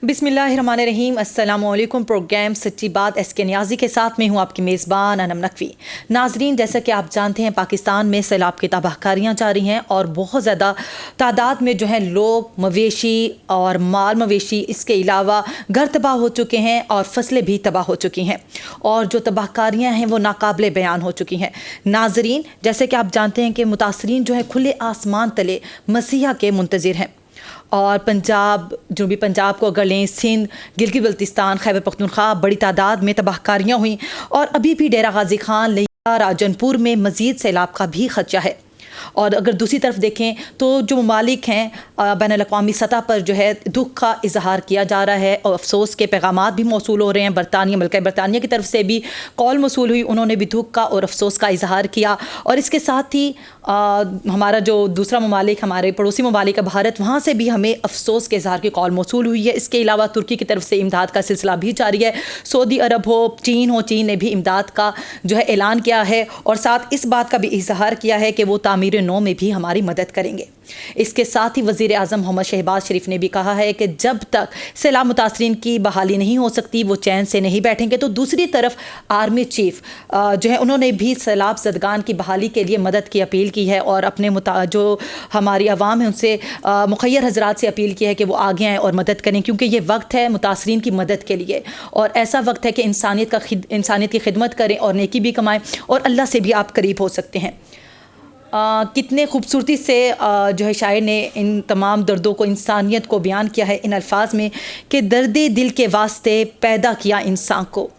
बिस्मिल्लाहिर्रहमानिर्रहीम। अस्सलामुअलैकुम। प्रोग्राम सच्ची बात SK नियाज़ी के साथ में हूँ आपकी मेज़बान अनम नकवी। नाजरीन, जैसा कि आप जानते हैं पाकिस्तान में सैलाब की तबाहकारियाँ जारी हैं और बहुत ज़्यादा तादाद में जो है लोग, मवेशी और माल मवेशी, इसके अलावा घर तबाह हो चुके हैं और फसलें भी तबाह हो चुकी हैं और जो तबाहकारियाँ हैं वो नाकाबिले बयान हो चुकी हैं। नाजरीन, जैसे कि आप जानते हैं कि मुतासरीन जो है खुले आसमान तले मसीहा के मुंतज़िर हैं और पंजाब, जनूबी पंजाब को अगर लें, सिंध, गिलगित बल्तिस्तान, खैबर पख्तूनख्वा, बड़ी तादाद में तबाहकारियाँ हुई और अभी भी डेरा गाजी खान, लिया, राजनपुर में मज़ीद सैलाब का भी खदशा है। और अगर दूसरी तरफ देखें तो जो ममालिक हैं बैनुल-अक़वामी सतह पर जो है दुख का इजहार किया जा रहा है और अफसोस के पैगामात भी मौसूल हो रहे हैं। बरतानिया, मुल्क बरतानिया की तरफ से भी कॉल मौसूल हुई, उन्होंने भी दुख का और अफसोस का इजहार किया। और इसके साथ ही हमारा जो दूसरा ममालिक, हमारे पड़ोसी ममालिक है भारत, वहाँ से भी हमें अफसोस के इजहार की कॉल मौसूल हुई है। इसके अलावा तुर्की की तरफ से इमदाद का सिलसिला भी जारी है। सऊदी अरब हो, चीन हो, चीन ने भी इमदाद का जो है ऐलान किया है और साथ इस बात का भी इजहार किया है कि वो तामीर नौ में भी हमारी मदद करेंगे। इसके साथ ही वज़ीर आज़म मोहम्मद शहबाज शरीफ ने भी कहा है कि जब तक सैलाब मुतासरीन की बहाली नहीं हो सकती वो चैन से नहीं बैठेंगे। तो दूसरी तरफ आर्मी चीफ जो है उन्होंने भी सैलाब ज़दगान की बहाली के लिए मदद की अपील की है और अपने जो हमारी आवाम है उनसे मुखय्यर हजरात से अपील की है कि वो आगे आएँ और मदद करें, क्योंकि ये वक्त है मुतासरीन की मदद के लिए और ऐसा वक्त है कि इंसानियत की खिदमत करें और नेकी भी कमाएँ और अल्लाह से भी आप करीब हो सकते हैं। कितने खूबसूरती से जो है शायर ने इन तमाम दर्दों को, इंसानियत को बयान किया है इन अल्फाज में कि दर्दे दिल के वास्ते पैदा किया इंसान को,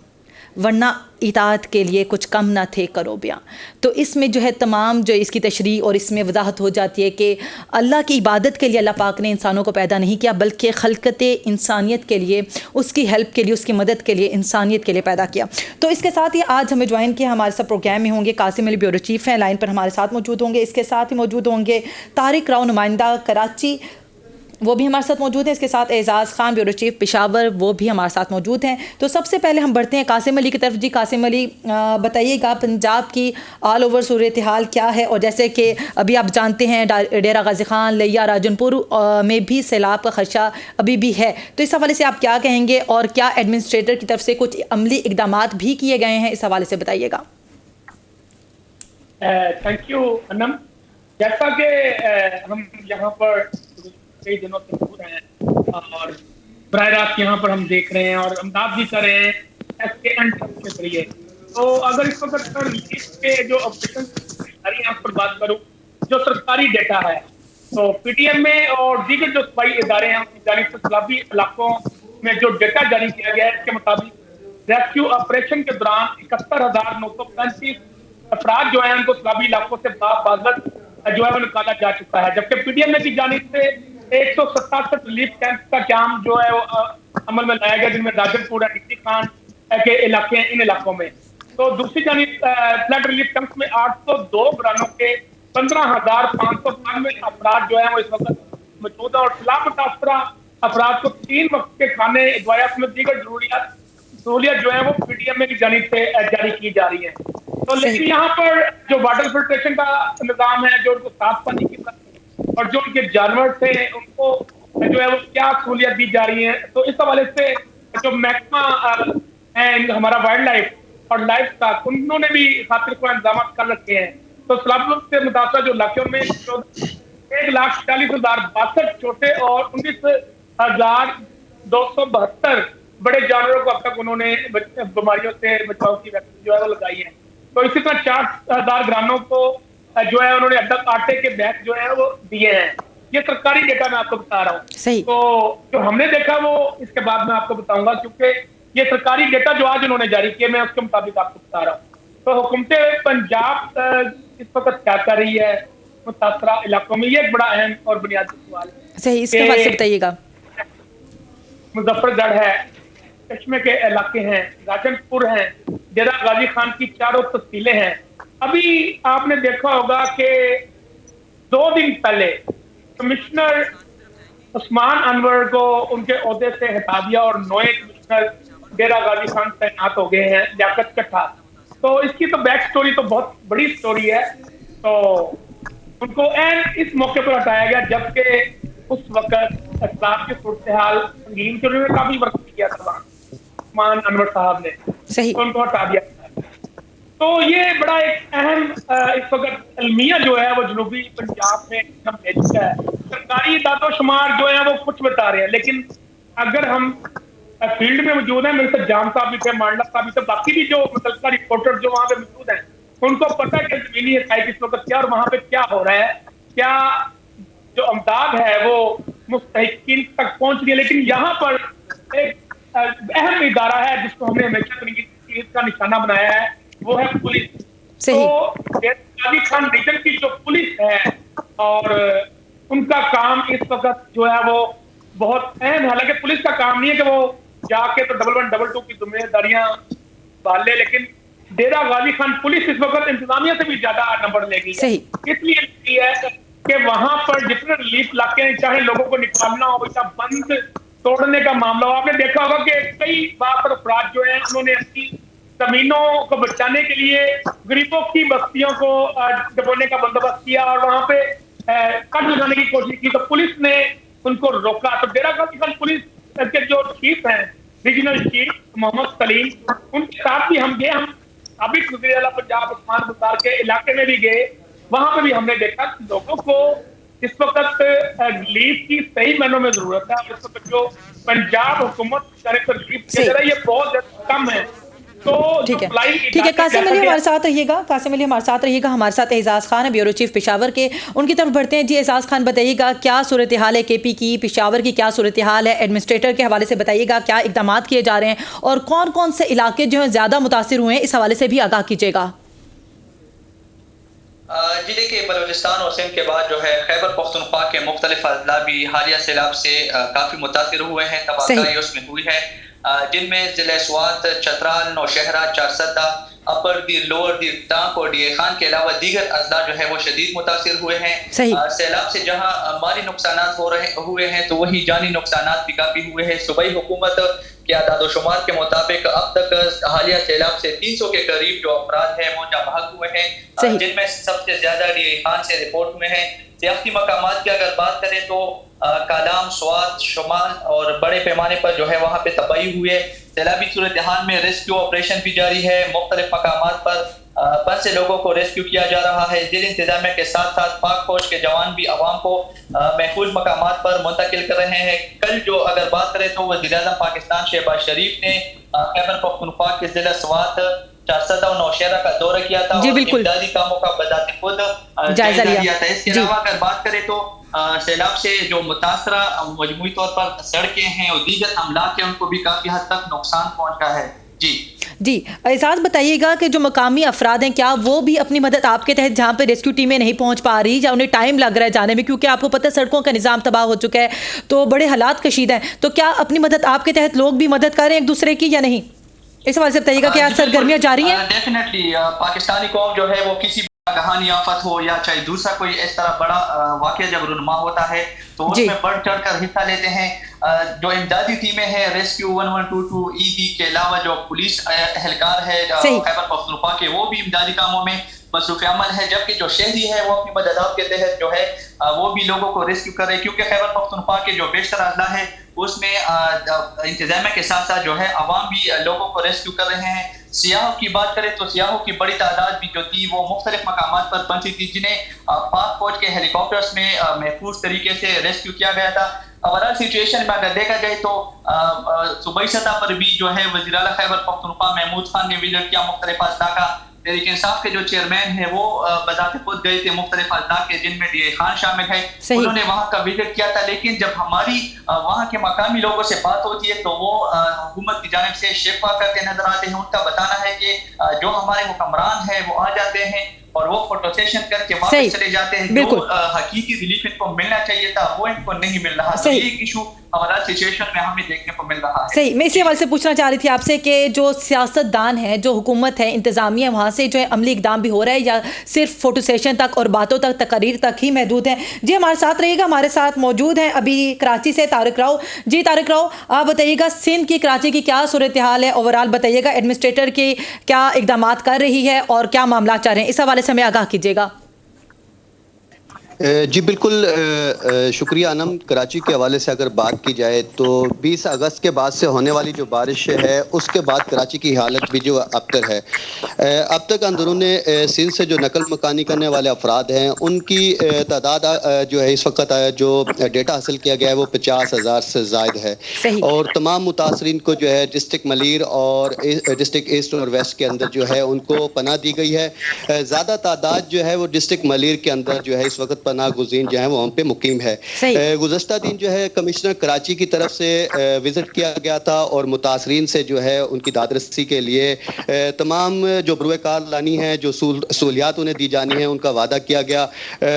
वरना इताअत के लिए कुछ कम ना थे करो बयां। तो इसमें जो है तमाम जो इसकी तशरीह और इसमें वजाहत हो जाती है कि अल्लाह की इबादत के लिए अल्लाह पाक ने इंसानों को पैदा नहीं किया, बल्कि खलकत इंसानियत के लिए, उसकी हेल्प के लिए, उसकी मदद के लिए, इंसानियत के लिए पैदा किया। तो इसके साथ ही आज हमें ज्वाइन किया, हमारे साथ प्रोग्राम में होंगे कासिम अली, ब्यूरो चीफ़ हैं, लाइन पर हमारे साथ मौजूद होंगे। इसके साथ ही मौजूद होंगे तारिक राव, नुमाइंदा कराची, वो भी हमारे साथ मौजूद हैं। इसके साथ एजाज़ खान, ब्यूरो चीफ पेशावर, वो भी हमारे साथ मौजूद हैं। तो सबसे पहले हम बढ़ते हैं कासिम अली की तरफ। जी कासिम अली, बताइएगा पंजाब की ऑल ओवर सूरत हाल क्या है? और जैसे कि अभी आप जानते हैं डेरा गाजी खान, लिया, राजनपुर में भी सैलाब का खदशा अभी भी है, तो इस हवाले से आप क्या कहेंगे और क्या एडमिनिस्ट्रेटर की तरफ से कुछ अमली इकदाम भी किए गए हैं, इस हवाले से बताइएगा। Thank you Anam. जैसा कि हम यहाँ पर कई दिनों से मौजूद हैं और बराह रास्त यहाँ पर हम देख रहे हैं और अमदाद भी कर रहे हैं SKN के जरिए। तो अगर इस वक्त के जो ऑपरेशन पर बात करूँ, जो सरकारी डेटा है, तो PTM में और दीगर जो सूबाई इदारे हैं उनकी जानिब से सैलाबी इलाकों में जो डेटा जारी किया गया है, इसके मुताबिक रेस्क्यू ऑपरेशन के दौरान 71,935 अफराद जो है उनको सैलाबी इलाकों से बाबाजत जो है वो निकाला जा चुका है, जबकि PTM की जानिब से 167 रिलीफ कैंप का काम जो है वो अमल में लाया गया, जिनमें राजनपुर, डिग्री खान के इलाके हैं, इन इलाकों में। तो दूसरी जानिब फ्लड रिलीफ कैंप में 802 घरानों के 15,592 अफराद जो है वो इस वक्त मौजूद है और सैलाब मुतासरा अफराद को 3 वक्त के खाने, दवाया समेत दीगर सहूलियत जो है वो PTM की जानिब से जारी की जा रही है। तो लेकिन यहाँ पर जो वाटर फिल्ट्रेशन का निजाम है, जो उनको साफ पानी की और जो उनके जानवर थे उनको जो है वो क्या सहूलियत दी जा रही है, तो इस हवाले से जो महकमा है हमारा वाइल्ड लाइफ और लाइफ स्टॉक, उन्होंने भी खातिर को इंतजाम कर रखे हैं। तो सैलाब से मुतासरा जो इलाकों में 1,40,062 छोटे और 19,272 बड़े जानवरों को अब तक उन्होंने बीमारियों से बचाव की वैक्सीन जो है वो लगाई है। तो इसी तरह 4,000 घरानों को जो है उन्होंने अब तक आटे के बैग जो है वो दिए हैं। ये सरकारी डेटा मैं आपको बता रहा हूँ। तो जो हमने देखा वो इसके बाद मैं आपको बताऊंगा, क्योंकि ये सरकारी डेटा जो आज उन्होंने जारी किए मैं उसके मुताबिक आपको बता रहा हूँ। तो हुकूमत पंजाब इस वक्त क्या कर रही है मुतासरा इलाकों में, ये एक बड़ा अहम और बुनियादी सवाल है। सही, इसके बारे में बताइएगा। मुजफ्फरगढ़ है, चश्मे के इलाके हैं, राजनपुर है, डेरा गाजी खान की चारों तहसीलें हैं। अभी आपने देखा होगा कि 2 दिन पहले कमिश्नर उस्मान अनवर को उनके ओहदे से हटा दिया और नए कमिश्नर डेरा गाजी खान तैनात हो गए हैं, लियाकत चट्ठा। तो इसकी तो बैक स्टोरी तो बहुत बड़ी स्टोरी है। तो उनको इस मौके पर हटाया गया जबकि उस वक्त इख्तिलाफ की सूरत हाल संगीन थी, उन्होंने काफी वर्क किया था वहाँ उस्मान अनवर साहब ने, सही। तो उनको हटा दिया था। तो ये बड़ा एक अहम इस वक्त अलमिया जो है वो जनूबी पंजाब में हम ले चुका है। सरकारी दादोशुमार जो है वो कुछ बता रहे हैं, लेकिन अगर हम फील्ड में मौजूद है, मेरे साथ जाम साहब भी थे, मांडला साहब भी थे, बाकी भी जो मुतल्लिका रिपोर्टर जो वहां पे मौजूद हैं, उनको पता है कि जमीनी हक़ाइक़ इस वक्त क्या और वहां पे क्या हो रहा है, क्या जो अमदाद है वो मुस्तहिकीन तक पहुंच रही है। लेकिन यहाँ पर एक अहम इदारा है जिसको हमने हमेशा तनकीद का निशाना बनाया है, वो है पुलिस। तो गाजी खान रीजन की जो पुलिस है और उनका काम इस वक्त जो है वो बहुत अहम है। हालांकि पुलिस का काम नहीं है कि वो जाके तो 1112 की जिम्मेदारियां संभाल ले, लेकिन डेरा गाजी खान पुलिस इस वक्त इंतजामिया से भी ज्यादा नंबर लेगी, इसलिए है कि वहां पर जितने रिलीफ इलाके हैं, चाहे लोगों को निकालना हो या बंद तोड़ने का मामला हो, आपने देखा होगा कि कई बार अपराध जो है उन्होंने अपनी जमीनों को बचाने के लिए गरीबों की बस्तियों को दबोने का बंदोबस्त किया और वहां पे कट लगाने की कोशिश की, तो पुलिस ने उनको रोका। तो डेरा गाजी खान पुलिस के जो चीफ हैं, रीजनल चीफ मोहम्मद सलीम, उनके साथ भी हम गए। हम अभी वज़ीर आला पंजाब उस्मान बुखार के इलाके में भी गए, वहां पे भी हमने देखा कि लोगों को इस वक्त रिलीफ की सही मायनों में जरूरत है। इस वक्त जो पंजाब हुकूमत रिलीफ दे रही है ये बहुत कम है। तो ठीक है, कासिम अली हमारे साथ रहिएगा, हमारे साथ एजाज खान है, ब्यूरो चीफ पेशावर के, उनकी तरफ बढ़ते हैं। जी एजाज खान, बताइएगा क्या सूरत हाल है केपी की, पेशावर की क्या सूरत हाल है, एडमिनिस्ट्रेटर के हवाले से बताइएगा क्या इकदाम किए जा रहे हैं और कौन कौन से इलाके जो हैं ज्यादा मुतासिर हुए हैं, इस हवाले से भी आगाह कीजिएगा। जी देखिए, बलूचिस्तान और सिंध के बाद जो है खैबर पख्तूनख्वा के मुख्तलिफ अजला भी हालिया सैलाब से काफी मुतासिर हुए हैं, तबाही उसमें हुई है, जिनमें जिले स्वात, चतराल, नौशहरा, चारसदा, अपर दीर, लोअर दीर, टांक और डीए खान के अलावा दीगर अजला जो है वो शदीद मुतासिर हुए हैं। सैलाब से जहां माली नुकसानात हुए हैं तो वही जानी नुकसानात भी काफी हुए हैं। सूबाई हुकूमत के आदादोशुमार के मुताबिक अब तक हालिया सैलाब से 300 के करीब जो अफराद हैं वो जाबाक हुए हैं, जिनमें सबसे ज्यादा डीए खान से रिपोर्ट हुए हैं। सियासी मकामात की अगर बात करें तो कालाम, स्वात, शुमाल और बड़े पैमाने पर जो है वहाँ पे तबाही हुई है। सैलाबी सूरत हाल में रेस्क्यू ऑपरेशन भी जारी है, मुख्तलिफ मकामात पर 5 से लोगों को रेस्क्यू किया जा रहा है। जिले इंतजामिया के साथ साथ पाक फौज के जवान भी अवाम को महफूज मकामात पर मुंतकिल कर रहे हैं। कल जो अगर बात करें तो वज़ीर-ए-आज़म पाकिस्तान शहबाज शरीफ ने खैबर पख्तूनख्वा के जिला स्वात, चारसदा और नौशहरा का दौरा किया था और इमदादी कामों का बजाते खुद जायजा लिया था। इसके अलावा अगर बात करें तो सैलाब से जो मुतासरा मजमूई तौर पर सड़कें हैं और दीगर अमलाक हैं उनको भी काफी हद तक नुकसान पहुंचा है। जी एजाज, बताइएगा कि जो मकामी अफराद हैं क्या वो भी अपनी मदद आपके तहत, जहाँ पे रेस्क्यू टीमें नहीं पहुंच पा रही या उन्हें टाइम लग रहा है जाने में, क्योंकि आपको पता है सड़कों का निज़ाम तबाह हो चुका है तो बड़े हालात कशीद हैं, तो क्या अपनी मदद आपके तहत लोग भी मदद कर रहे हैं एक दूसरे की या नहीं, इस हवाले से बताइएगा क्या सरगर्मियाँ जारी हैं? डेफिनेटली पाकिस्तानी कौम जो है वो किसी कहानी आफत हो या चाहे दूसरा कोई इस तरह बड़ा वाक़या जब रुनमा होता है तो उसमें बढ़ चढ़ कर हिस्सा लेते हैं। जो इमदादी टीमें हैं रेस्क्यू 1122 ईबी के अलावा जो पुलिस एहलकार है खैबर पख्तूनख्वा के, वो भी इमदादी कामों में मसरूफ़ अमल है, जबकि जो शहरी है वो अपनी मदद के तहत जो है वो भी लोगों को रेस्क्यू कर रहे हैं, क्योंकि खैबर पख्तूनख्वा के जो बेशतर अजला है उसमें इंतजामिया के साथ साथ जो है अवाम भी लोगों को रेस्क्यू कर रहे हैं। सियाहों की बात करें तो सियाहों की बड़ी तादाद भी जो थी वो मुख्तलिफ मकामात पर पहुंची थी, जिन्हें पाक फौज के हेलीकॉप्टर्स में महफूज तरीके से रेस्क्यू किया गया था। ओवरऑल सिचुएशन में अगर देखा जाए तो सूबाई सतह पर भी जो है वज़ीर आला खैबर पख्तूनख्वा महमूद खान ने विजिट किया मुख्तलिफ अजला का। तहरीक इंसाफ के जो चेयरमैन है वो बजाते खुद गए थे मुख्तलिफ अजला के, जिनमें डीए खान शामिल है, उन्होंने वहाँ का विजिट किया था। लेकिन जब हमारी वहाँ के मकामी लोगों से बात होती है तो वो हुकूमत की जानिब से शिकवा करते नजर आते हैं। उनका बताना है कि जो हमारे हुक्मरान है वो आ जाते हैं और वो फोटो सेशन करके वापस चले जाते हैं, जो हकीकी रिलीफ इनको मिलना चाहिए था वो इनको नहीं मिल रहा। तो ये इशू हमारा सिचुएशन में हमें देखने को मिल रहा है। सही, मैं इसी हवाले से पूछना चाह रही थी आपसे कि जो सियासतदान है, जो हुकूमत है, इंतजामिया, वहाँ से जो है अमली इकदाम भी हो रहा है या सिर्फ फोटो सेशन तक और बातों तक, तकरीर तक ही महदूद है? जी हमारे साथ रहिएगा, हमारे साथ मौजूद हैं अभी कराची से तारिक राव। जी तारिक राव, आप बताइएगा सिंध की, कराची की क्या सूरत हाल है, ओवरऑल बताइएगा, एडमिनिस्ट्रेटर की क्या इकदाम कर रही है और क्या मामला चाह रहे हैं, इस हवाले से हमें आगाह कीजिएगा। जी बिल्कुल, शुक्रिया अनम। कराची के हवाले से अगर बात की जाए तो 20 अगस्त के बाद से होने वाली जो बारिश है उसके बाद कराची की हालत भी जो अबतर है। अब तक अंदरून सिंध से जो नकल मकानी करने वाले अफराद हैं उनकी तादाद जो है इस वक्त जो डेटा हासिल किया गया है वो 50,000 से ज़ायद है। सही। और तमाम मुतासरीन को जो है डिस्ट्रिक्ट मलीर और डिस्ट्रिक्ट ईस्ट और वेस्ट के अंदर जो है उनको पनाह दी गई है। ज़्यादा तादाद जो है वो डिस्ट्रिक्ट मलीर के अंदर जो है इस वक्त पनाह गुज़ीन जो है वो वहाँ पे मुकीम है। गुज़श्ता दिन जो है कमिश्नर कराची की तरफ से विज़िट किया गया था और मुतासरीन से जो है उनकी दादरसी के लिए तमाम जो बरूएकार लानी है, जो सहूलियात उन्हें दी जानी है, उनका वादा किया गया।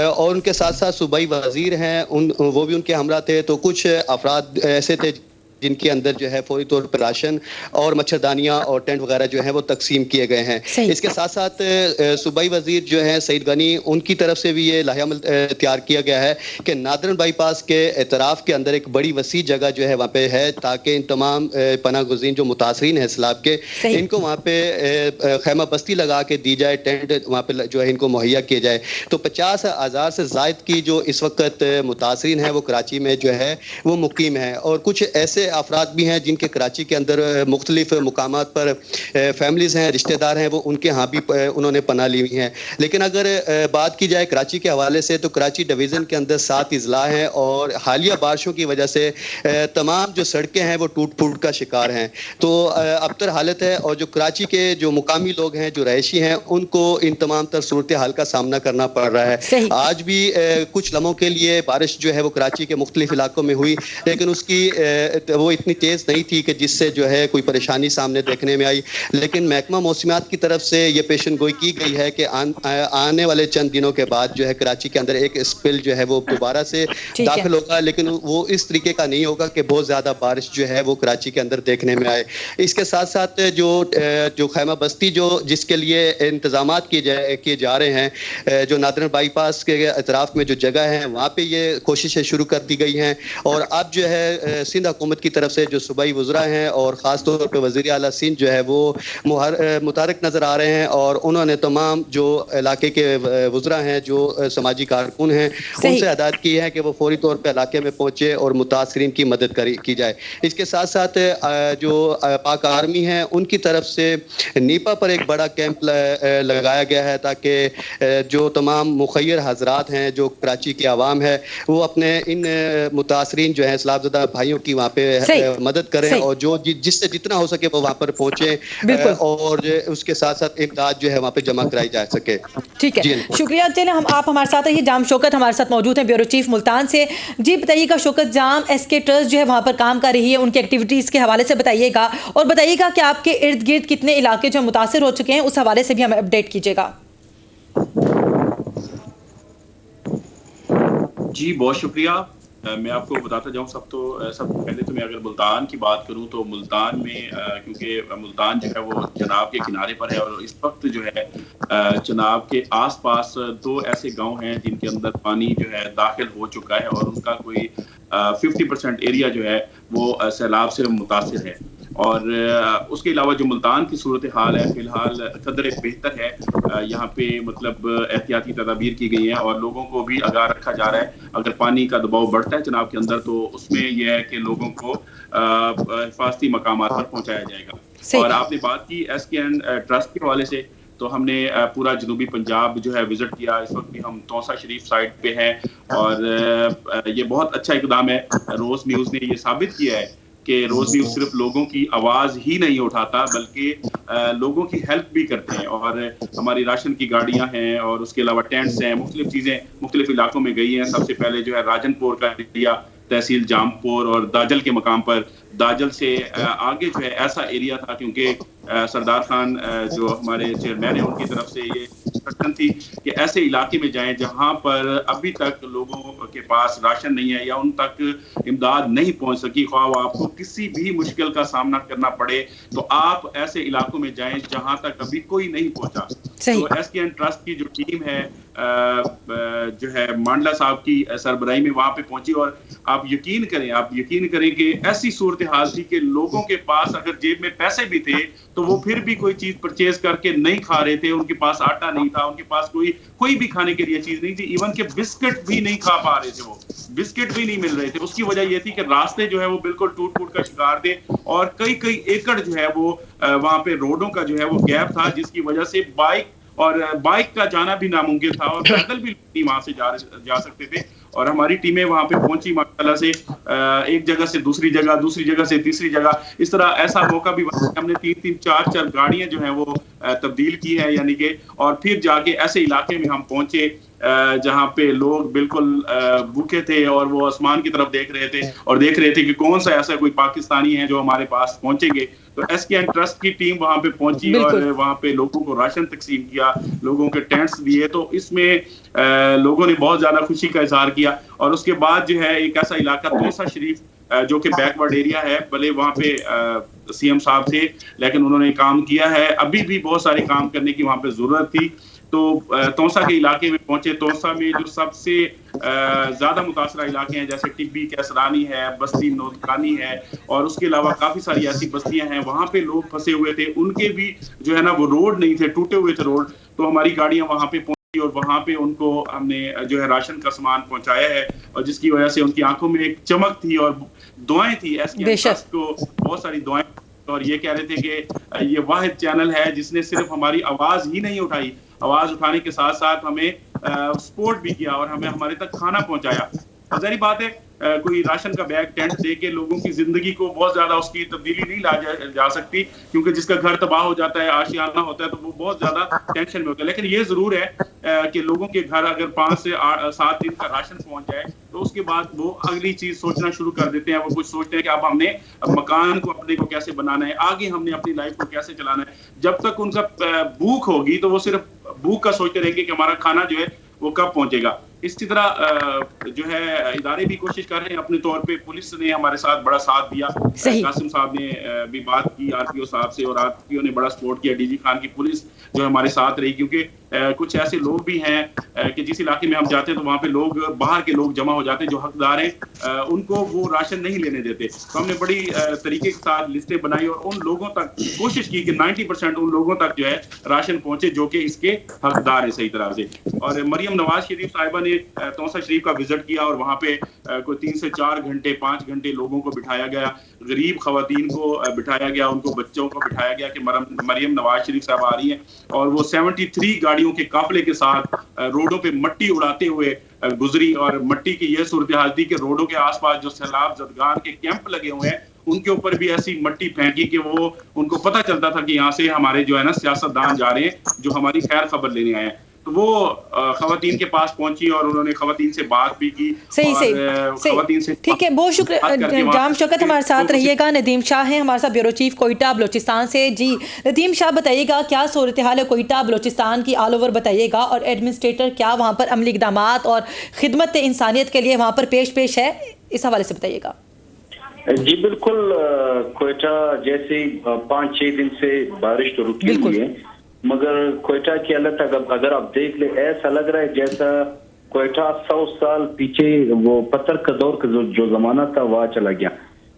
और उनके साथ साथ सूबाई वज़ीर हैं वो भी उनके हमरा थे। तो कुछ अफराद ऐसे थे जिनके अंदर जो है फौरी तौर पर राशन और मच्छरदानियाँ और टेंट वगैरह जो हैं वो तकसीम किए गए हैं। इसके साथ साथ सूबाई वजीर जो हैं सईद गनी, उनकी तरफ से भी ये लाहेअमल तैयार किया गया है कि नादरन बाईपास के एतराफ़ के अंदर एक बड़ी वसी जगह जो है वहाँ पे है ताकि इन तमाम पनाह गुज़ीन जो मुतासरीन हैं सैलाब के, इनको वहाँ पे खैमा बस्ती लगा के दी जाए, टेंट वहाँ पे जो है इनको मुहैया किए जाए। तो 50,000 से ज़ायद की जो इस वक्त मुतासरीन हैं वो कराची में जो है वो मुकीम है। और कुछ ऐसे अफराद भी हैं जिनके कराची के अंदर मुख्तलिफ मुकामात पर फैमिलीज़ हैं, रिश्तेदार हैं, वो उनके यहाँ भी उन्होंने पनाह ली हुई हैं। लेकिन अगर बात की जाए कराची के हवाले से तो कराची डिवीज़न के अंदर 7 अजला हैं और हालिया बारिशों की वजह से तमाम जो सड़कें हैं वो टूट फूट का शिकार हैं। तो अबतर हालत है और जो कराची के जो मुकामी लोग हैं, जो रहायशी हैं, उनको इन तमाम तर सूरत हाल का सामना करना पड़ रहा है। आज भी कुछ लम्हों के लिए बारिश जो है वो कराची के मुख्तलिफ इलाकों में हुई, लेकिन उसकी वो इतनी तेज़ नहीं थी कि जिससे जो है कोई परेशानी सामने देखने में आई। लेकिन महकमा मौसमियात की तरफ से ये पेशन गोई की गई है कि आने वाले चंद दिनों के बाद जो है कराची के अंदर एक स्पेल जो है वो दोबारा से दाखिल होगा, लेकिन वो इस तरीके का नहीं होगा कि बहुत ज़्यादा बारिश जो है वो कराची के अंदर देखने में आए। इसके साथ साथ जो खैमा बस्ती जो जिसके लिए इंतजाम किए जा रहे हैं, जो नादरन बाईपास के अतराफ़ में जो जगह है वहाँ पर ये कोशिशें शुरू कर दी गई हैं। और अब जो है सिंध हुकूमत की तरफ से जो सूबाई वज़रा हैं और ख़ास तौर पे वज़ीर आला सिंध जो है वो मुतहर्रिक नज़र आ रहे हैं और उन्होंने तमाम जो इलाके के वज़रा हैं, जो समाजी कारकुन हैं, उनसे हिदायत की है कि वो फौरी तौर पे इलाके में पहुँचे और मुतासरीन की मदद की जाए। इसके साथ साथ जो पाक आर्मी है उनकी तरफ से नीपा पर एक बड़ा कैंप लगाया गया है ताकि जो तमाम मुखैर हजरात हैं, जो कराची की आवाम है, वो अपने इन मुतासरीन जो है सैलाबज़दा भाइयों की वहाँ पे मदद करें और जो जिससे जितना हो सके वो वहाँ पर पहुँचे और उसके साथ साथ इमदाद जो है वहाँ पे जमा कराई जा सके। ठीक है, शुक्रिया। चलें आप हमारे साथ रहिए। जाम शौकत हमारे साथ मौजूद हैं, ब्यूरो चीफ मुल्तान से। जी बताइएगा शौकत, जाम एसके ट्रस्ट जो है वहाँ पर काम कर रही है, उनकी एक्टिविटीज़ के हवाले से बताइएगा और बताइएगा कि आपके इर्द गिर्द कितने इलाके जो मुतासर हो चुके हैं, उस हवाले से भी हमें अपडेट कीजिएगा। जी बहुत शुक्रिया। मैं आपको बताता जाऊँ सब पहले तो मैं अगर मुल्तान की बात करूँ तो मुल्तान में क्योंकि मुल्तान जो है वो चनाब के किनारे पर है और इस वक्त जो है चनाब के आसपास 2 ऐसे गांव हैं जिनके अंदर पानी जो है दाखिल हो चुका है और उनका कोई 50% एरिया जो है वो सैलाब से मुतासिर है। और उसके अलावा जो मुल्तान की सूरत हाल है फ़िलहाल कदर बेहतर है। यहाँ पे मतलब एहतियाती तदाबीर की गई हैं और लोगों को भी आगाह रखा जा रहा है। अगर पानी का दबाव बढ़ता है चनाब के अंदर तो उसमें यह है कि लोगों को हिफाजती मकामात पर पहुँचाया जाएगा। और आपने बात की एसकेएन ट्रस्ट के हवाले से, तो हमने पूरा जनूबी पंजाब जो है विजिट किया। इस वक्त भी हम तौसा शरीफ साइड पे हैं और ये बहुत अच्छा इकदाम है। रोज़ न्यूज़ ने ये साबित किया है कि रोज़ न्यूज़ सिर्फ लोगों की आवाज़ ही नहीं उठाता बल्कि लोगों की हेल्प भी करते हैं। और हमारी राशन की गाड़ियां हैं और उसके अलावा टेंट्स हैं, मुख्तलिफ चीज़ें मुख्तलिफ इलाकों में गई हैं। सबसे पहले जो है राजनपुर का एरिया, तहसील जामपुर और दाजल के मकाम पर, दाजल से आगे जो है ऐसा एरिया था क्योंकि सरदार खान जो हमारे चेयरमैन हैं उनकी तरफ से ये इंस्ट्रक्शन थी कि ऐसे इलाके में जाएं जहां पर अभी तक लोगों के पास राशन नहीं है या उन तक इमदाद नहीं पहुंच सकी। ख्वाह आपको किसी भी मुश्किल का सामना करना पड़े तो आप ऐसे इलाकों में जाएं जहां तक अभी कोई नहीं पहुंचा। तो एसकेएन ट्रस्ट की जो टीम है जो है मांडला साहब की सरबराही में वहां पे पहुंची, और आप यकीन करें कि ऐसी सूरत हाल थी कि लोगों के पास अगर जेब में पैसे भी थे तो वो फिर भी कोई चीज परचेज करके नहीं खा रहे थे। उनके पास आटा नहीं था, उनके पास कोई भी खाने के लिए चीज नहीं थी, इवन के बिस्किट भी नहीं खा पा रहे थे, वो बिस्किट भी नहीं मिल रहे थे। उसकी वजह ये थी कि रास्ते जो है वो बिल्कुल टूट का शिकार थे, और कई एकड़ जो है वो वहां पे रोडों का जो है वो गैप था, जिसकी वजह से बाइक का जाना भी नामुमकिन था, और पैदल भी वहां से जा सकते थे। और हमारी टीमें वहां पे पहुंची माशाल्लाह से, एक जगह से दूसरी जगह से तीसरी जगह, इस तरह ऐसा मौका भी हमने 3-3, 4-4 गाड़ियां जो हैं वो तब्दील की है, यानी कि, और फिर जाके ऐसे इलाके में हम पहुंचे जहां पे लोग बिल्कुल भूखे थे और वो आसमान की तरफ देख रहे थे कि कौन सा ऐसा कोई पाकिस्तानी है जो हमारे पास पहुंचेंगे। तो एसकेएन ट्रस्ट की टीम वहां पे पहुंची और वहां पे लोगों को राशन तकसीम किया, लोगों के टेंट्स दिए, तो इसमें लोगों ने बहुत ज्यादा खुशी का इजहार किया। और उसके बाद जो है एक ऐसा इलाका तौसा शरीफ जो कि बैकवर्ड एरिया है, भले वहां पे सीएम साहब थे लेकिन उन्होंने काम किया है, अभी भी बहुत सारे काम करने की वहां पे जरूरत थी। तो तौसा के इलाके में पहुंचे। तौसा में जो सबसे ज्यादा मुतासरा इलाके हैं जैसे टिब्बी कैसरानी है, बस्ती नौदकानी है, और उसके अलावा काफी सारी ऐसी बस्तियां हैं वहां पे लोग फंसे हुए थे, उनके भी जो है ना वो रोड नहीं थे, टूटे हुए थे रोड। तो हमारी गाड़ियां वहां पे पहुंची और वहां पे उनको हमने जो है राशन का सामान पहुंचाया है, और जिसकी वजह से उनकी आंखों में एक चमक थी और दुआएं थी। एसकेएन को बहुत सारी दुआएं, और ये कह रहे थे कि ये वाहिद चैनल है जिसने सिर्फ हमारी आवाज ही नहीं उठाई, आवाज उठाने के साथ साथ हमें सपोर्ट भी किया और हमें हमारे तक खाना पहुंचाया। जाहिर बात है कोई राशन का बैग टेंट दे के लोगों की जिंदगी को बहुत ज्यादा उसकी तब्दीली नहीं ला जा सकती, क्योंकि जिसका घर तबाह हो जाता है, आशियाना होता है, तो वो बहुत ज्यादा टेंशन में होता है। लेकिन ये जरूर है कि लोगों के घर अगर 5 से 7 दिन का राशन पहुंच जाए तो उसके बाद वो अगली चीज सोचना शुरू कर देते हैं। वो कुछ सोचते हैं कि अब हमने मकान को अपने को कैसे बनाना है, आगे हमने अपनी लाइफ को कैसे चलाना है। जब तक उनका भूख होगी तो वो सिर्फ भूख का सोचते रहेंगे कि हमारा खाना जो है वो कब पहुंचेगा। इसी तरह जो है इदारे भी कोशिश कर रहे हैं अपने तौर पे। पुलिस ने हमारे साथ बड़ा साथ दिया, कासिम साहब ने भी बात की आरपीओ साहब से, और आरपीओ ने बड़ा सपोर्ट किया। डीजी खान की पुलिस जो हमारे साथ रही, क्योंकि कुछ ऐसे लोग भी हैं कि जिस इलाके में हम जाते हैं तो वहाँ पे लोग बाहर के लोग जमा हो जाते हैं जो हकदार हैं, उनको वो राशन नहीं लेने देते। तो हमने बड़ी तरीके के साथ लिस्टें बनाई और उन लोगों तक कोशिश की कि 90% उन लोगों तक जो है राशन पहुंचे जो कि इसके हकदार है सही तरह से। और मरियम नवाज शरीफ साहिबा ने तौसा शरीफ का विजिट किया और वहाँ पे कोई 3 से 4 घंटे 5 घंटे लोगों को बिठाया गया, गरीब खवातीन को बिठाया गया, उनको बच्चों को बिठाया गया कि मरियम नवाज शरीफ साहब आ रही हैं। और वो 73 गाड़ियों के काफिले के साथ रोडों पे मट्टी उड़ाते हुए गुजरी, और मट्टी की यह सूरत हाल थी कि रोडों के आसपास जो सैलाब जदगान के कैंप लगे हुए हैं उनके ऊपर भी ऐसी मट्टी फेंकी कि वो उनको पता चलता था कि यहाँ से हमारे जो है ना सियासतदान जा रहे हैं जो हमारी खैर खबर लेने आए हैं। तो वो खवातीन के पास पहुंची और उन्होंने खवातीन से बात भी की। सही ठीक है, बहुत शुक्रिया जाम शौकत। हमारे साथ रहिएगा। नदीम शाह हैं हमारे साथ, ब्यूरो चीफ कोयटा बलोचिस्तान से। जी नदीम शाह, बताइएगा क्या सूरत हाल है कोयटा बलोचिस्तान की, ऑल ओवर बताइएगा, और एडमिनिस्ट्रेटर क्या वहाँ पर अमली इक़दामात और खिदमत इंसानियत के लिए वहाँ पर पेश है, इस हवाले से बताइएगा। जी बिल्कुल, कोयटा जैसे 5-6 दिन से बारिश तो रुकी हुई है, मगर कोयटा की हालत अगर आप देख ले ऐसा लग रहा है जैसा कोयटा 100 साल पीछे वो पत्थर का दौर का जो जमाना था वह चला गया।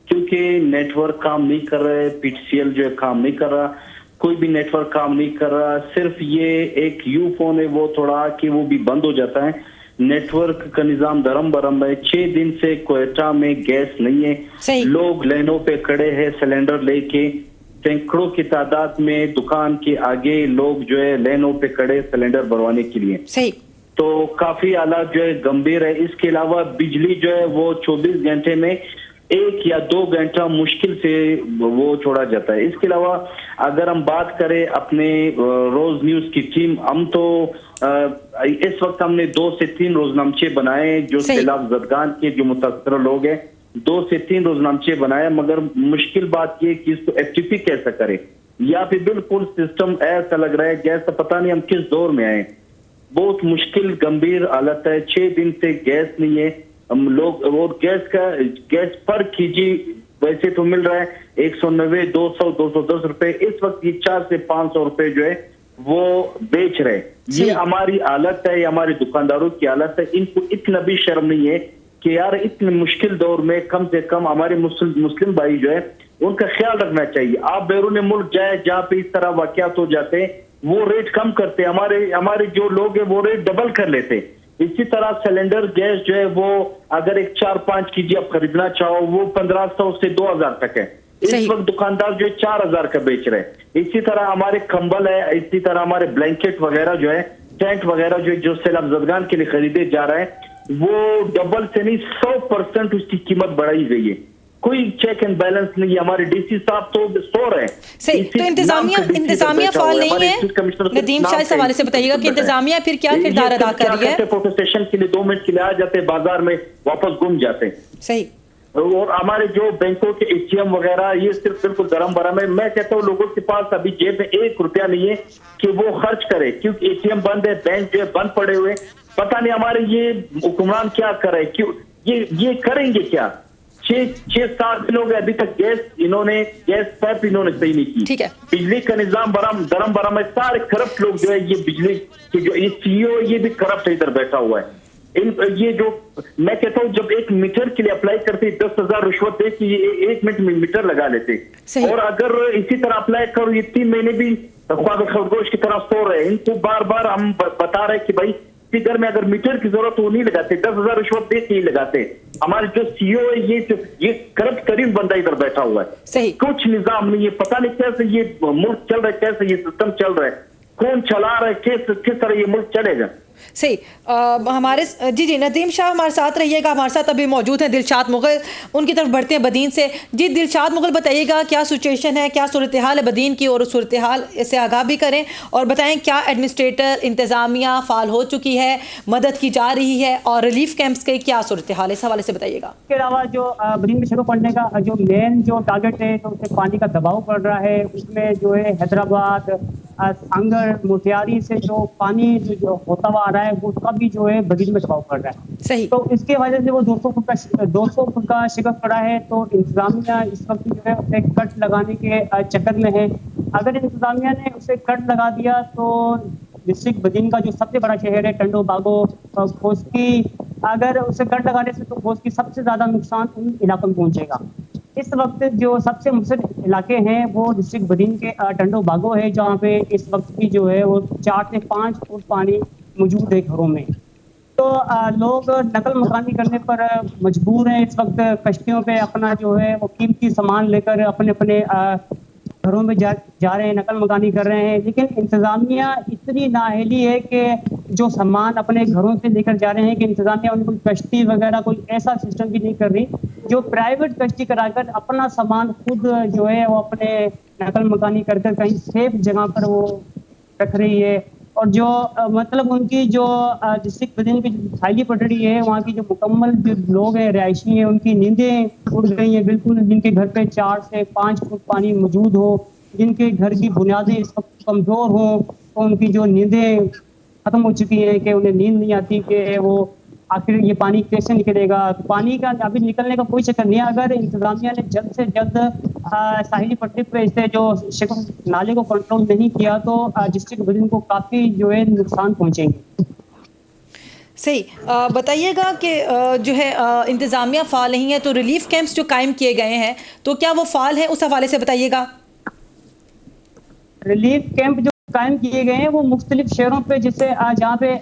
क्योंकि नेटवर्क काम नहीं कर रहे, पीटीसीएल जो है काम नहीं कर रहा, कोई भी नेटवर्क काम नहीं कर रहा। सिर्फ ये एक यू फोन है वो थोड़ा कि वो भी बंद हो जाता है। नेटवर्क का निजाम दरम बरम है। 6 दिन से कोयटा में गैस नहीं है, लोग लाइनों पे खड़े हैं सिलेंडर लेके, सैकड़ों की तादाद में दुकान के आगे लोग जो है लाइनों पे खड़े सिलेंडर भरवाने के लिए। सही। तो काफी हालात जो है गंभीर है। इसके अलावा बिजली जो है वो 24 घंटे में 1 या 2 घंटा मुश्किल से वो छोड़ा जाता है। इसके अलावा अगर हम बात करें अपने रोज न्यूज की टीम, हम तो इस वक्त हमने 2 से 3 रोजनामचे बनाए जो सैलाब जदगान के जो मुतासर लोग हैं, 2 से 3 रोजनामचे बनाया। मगर मुश्किल बात ये कि इसको एफटीपी कैसा करे, या फिर बिल्कुल सिस्टम ऐसा लग रहा है जैसा पता नहीं हम किस दौर में आए। बहुत मुश्किल गंभीर हालत है। 6 दिन से गैस नहीं है। हम लोग और गैस पर कीजिए वैसे तो मिल रहा है 190, 200, 210 रुपए। इस वक्त ये 400 से 500 रुपए जो है वो बेच रहे। ये हमारी हालत है, ये हमारे दुकानदारों की हालत है। इनको इतना भी शर्म नहीं है कि यार इतने मुश्किल दौर में कम से कम हमारे मुस्लिम भाई जो है उनका ख्याल रखना चाहिए। आप बैरून मुल्क जाए जहाँ पे इस तरह वाकयात हो जाते हैं, वो रेट कम करते, हमारे जो लोग हैं वो रेट डबल कर लेते। इसी तरह सिलेंडर गैस जो है वो अगर एक 4-5 केजी आप खरीदना चाहो वो 1500 से 2000 तक है। इस वक्त दुकानदार जो है 4000 का बेच रहे हैं। इसी तरह हमारे कंबल है, इसी तरह हमारे ब्लैंकेट वगैरह जो है, टेंट वगैरह जो सैलाब ज़दगान के लिए खरीदे जा रहे हैं वो डबल से नहीं 100% उसकी कीमत बढ़ाई गई है। कोई चेक एंड बैलेंस नहीं है। हमारे डीसी साहब तो सो रहे हैं। सही, तो इंतजामिया फाल नहीं है। नदीम शाह इस हवाले से बताइएगा कि इंतजामिया फिर क्या किरदार अदा कर रही है? फोटो सेशन के लिए 2 मिनट के लिए आ जाते हैं, बाजार में वापस घूम जाते हैं। सही। और हमारे जो बैंकों के एटीएम वगैरह ये सिर्फ बिल्कुल गरम बरम है। मैं कहता हूँ लोगों के पास अभी जेब में 1 रुपया नहीं है कि वो खर्च करे, क्योंकि एटीएम बंद है, बैंक जो है बंद पड़े हुए। पता नहीं हमारे ये हुक्मरान क्या करे, क्यों ये करेंगे क्या? 6-7 दिन हो गए अभी तक गैस पाइप इन्होंने सही नहीं की। ठीक है। बिजली का निजाम गरम बरम है। सारे करप्ट लोग जो है ये बिजली के जो सीईओ ये भी करप्ट इधर बैठा हुआ है। ये जो मैं कहता हूँ जब 1 मीटर के लिए अप्लाई करते 10,000 रिश्वत दे कि 1 मिनट में मीटर लगा लेते। और अगर इसी तरह अप्लाई करो ये 3 महीने भी खरगोश की तरह सो रहे हैं। इनको बार बार हम बता रहे हैं कि भाई घर में अगर मीटर की जरूरत हो नहीं लगाते, 10,000 रिश्वत दे के ही लगाते। हमारे जो सीईओ है ये करप्ट करीब बंदा इधर बैठा हुआ है। सही। कुछ निजाम नहीं है। पता नहीं कैसे ये मुल्क चल रहा है, कैसे ये सिस्टम चल रहा है, कौन चला रहा है, किस तरह ये मुल्क चलेगा। सही। हमारे जी नदीम शाह हमारे साथ रहिएगा। हमारे साथ अभी मौजूद हैं दिलशाद मुगल, उनकी तरफ बढ़ते हैं बदीन से। जी दिलशाद मुगल, बताइएगा क्या सिचुएशन है, क्या सूरत हाल है बदीन की, और सूरत हाल से आगाह भी करें और बताएं क्या एडमिनिस्ट्रेटर इंतज़ामिया फाल हो चुकी है, मदद की जा रही है, और रिलीफ कैंप्स के क्या सूरत हाल है, इस हवाले से बताइएगा। इसके अलावा जो बदीन में शुरू पड़ने का जो मेन जो टारगेट है तो उससे पानी का दबाव पड़ रहा है। उसमें जो है हैदराबाद, सांगर, मोतियारी से जो पानी जो होता हुआ आ रहा है वो उसका भी जो है बदीन में दबाव पड़ रहा है। सही। तो इसके वजह से वो 200 फुट का शिकस्त पड़ा है। तो इंतजामिया इस वक्त जो है उसे कट लगाने के चक्कर में है। अगर इंतजामिया ने उसे कट लगा दिया तो डिस्ट्रिक्ट बदीन का जो सबसे बड़ा शहर है टंडो बागो खोस्की, अगर उसे कट लगाने से तो खोस्की सबसे ज्यादा नुकसान उन इलाकों में पहुंचेगा। इस वक्त जो सबसे मुसर इलाके हैं वो डिस्ट्रिक्ट बदीन के टंडो बागो है, जहाँ पे इस वक्त भी जो है वो 4 से 5 फुट पानी मौजूद है घरों में। तो लोग नकल मकानी करने पर मजबूर हैं। इस वक्त कश्तियों पे अपना जो है वो कीमती सामान लेकर अपने अपने घरों में जा रहे हैं, नकल मकानी कर रहे हैं। लेकिन इंतजामिया इतनी नाअहली है कि जो सामान अपने घरों से लेकर जा रहे हैं कि इंतजामिया उनको कश्ती वगैरह कोई ऐसा सिस्टम भी नहीं कर रही जो प्राइवेट कश्ती कराकर अपना सामान खुद जो है वो अपने नकल मकानी कर कहीं सेफ जगह पर वो रख रही है। और जो मतलब उनकी जो डिस्ट्रिक्ट बदीन की जो थाली पटड़ी है वहाँ की जो मुकम्मल जो लोग हैं रिहायशी हैं उनकी नींदें उड़ गई हैं बिल्कुल। जिनके घर पे 4 से 5 फुट पानी मौजूद हो, जिनके घर की बुनियादें इस वक्त कमज़ोर हों, तो उनकी जो नींदें ख़त्म हो चुकी हैं कि उन्हें नींद नहीं आती कि वो आखिर ये पानी कैसे निकलेगा। पानी का अभी निकलने का कोई चक्कर नहीं है। अगर इंतजामिया ने जल्द से जल्द साहिली पट्टी पे इसे जो नाले को कंट्रोल नहीं किया तो डिस्ट्रिक्ट बदीन को काफ़ी जो है नुकसान पहुंचेंगे। सही। बताइएगा कि जो है इंतज़ामिया फ़ाल नहीं है तो रिलीफ कैंप्स जो कायम किए गए हैं तो क्या वो फ़ाल हैं, उस हवाले से बताइएगा। रिलीफ कैंप जो कायम किए गए हैं वो मुख्तलिफ शहरों पे, जैसे जहाँ पे